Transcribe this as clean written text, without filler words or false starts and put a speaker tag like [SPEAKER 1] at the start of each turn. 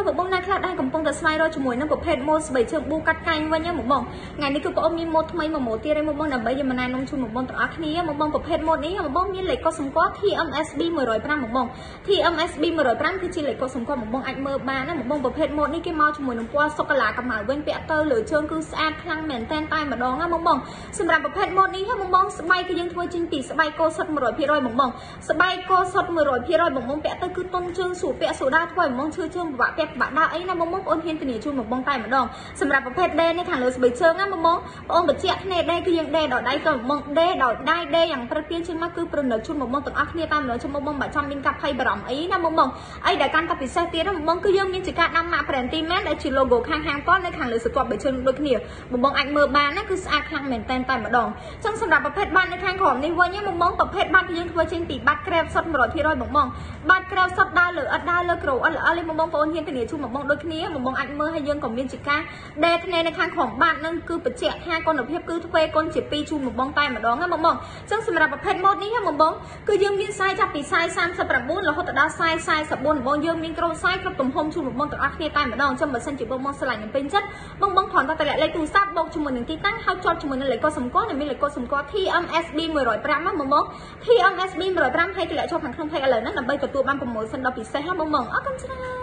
[SPEAKER 1] ហើយបងណាខ្លះដែរកំពុងតែស្វែងរកជាមួយនឹងប្រភេទម៉ូតស្បែកជើងប៊ូកាត់កែងវិញណាបងថ្ងៃនេះគឺបងមានម៉ូតថ្មីមួយម៉ូតទៀតហើយបងដើម្បីយកមកណែនាំជូនបងទាំងអស់គ្នាបងប្រភេទម៉ូតនេះបងមានលេខកត់សម្គាល់ TMSB 105បង TMSB 105គឺជាលេខកត់សម្គាល់បងអាចមើលបានណាបងប្រភេទម៉ូតនេះគេមកជាមួយនឹងពណ៌សូកូឡាកម្ៅវិញពាក់ទៅលើជើងគឺស្អាតខ្លាំងមែនតែនតែម្ដងណាបងសម្រាប់ប្រភេទម៉ូតនេះបងស្បែកគឺយើងធ្វើចេញពីស្បែកកោសុទ្ធ 100%បងស្បែកកោសុទ្ធ 100%បងពាក់ទៅគឺទុនជើងស្រួលពាក់សូដាធ្វើឲ្យបងឈឺជើងពិបាកពាក់ពិបាកដើរអីណាបងប្អូនហ៊ានធានាជូនបងតែម្ដងសម្រាប់ប្រភេទដេនេះខាងលើស្បែកជើងណាបងបញ្ជាក់គ្នាដេគឺយើងដេដល់ដៃទៅបងដេដល់ដៃដេយ៉ាងព្រឹកទៀនជាងមកគឺប្រណិតជូនបងទាំងអស់គ្នាតែម្ដងជុំបងបាច់ចាំមានកាប់ភ័យបារម្ភអីណាបងអីដែលកាន់តែពិសេសទៀតណាបងគឺយើងមានជាការដាំម៉ាក់ Brand ដែលជា logo ខាងហាងតនៅខាងលើស្ទាប់បែកជើងដូចគ្នាបងអាចមើលបានណាគឺស្អាតខ្លាំងមែនតែម្ដងចឹងសម្រាប់ប្រភេទបាតនៅខាងក្រោមនេះវិញបងប្រភេទបាតគឺយើងធ្វើចេញពីបាតក្រែបសុទ្ធ 100%បងបាតក្រែបសុទ្ធដើរលើអត់ដើរលើក្រោអត់ល្អទេបងប្អូនហ៊ានធានាជូនបងដូចគ្នាបងអាចមើលហើយយើងក៏មានជាការដេគ្នានៅខាងក្រោមបាតនឹងគឺបញ្ជាក់ថាគុណភាពគឺទ្វេគុណជា2ជូនបងតែម្ដងណាបងចឹងសម្រាប់ប្រភេទម៉ូតនេះបងគឺយើងមានខ្សែចាប់ពីខ្សែ39រហូតដល់ខ្សែ44បងយើងមានក្រូខ្សែគ្រប់ទំហំជូនបងទាំងអស់គ្នាតែម្ដងចឹងបើសិនជាបងស្រឡាញ់ពេញចិត្តបងគ្រាន់តែតម្លាក់លេខទូរស័ព្ទបូកជាមួយនឹងទីតាំងហើយចុចជាមួយនឹងលេខកត់សម្គាល់ដែលមានលេខកត់សម្គាល់ TMSB 105ណាបង TMSB 105ហើយតម្លាក់ចូលខាងក្នុង page ឥឡូវហ្នឹងដើម្បីទទួលបាន promotion ដ៏ពិសេសណាបងអរគុណច្រើន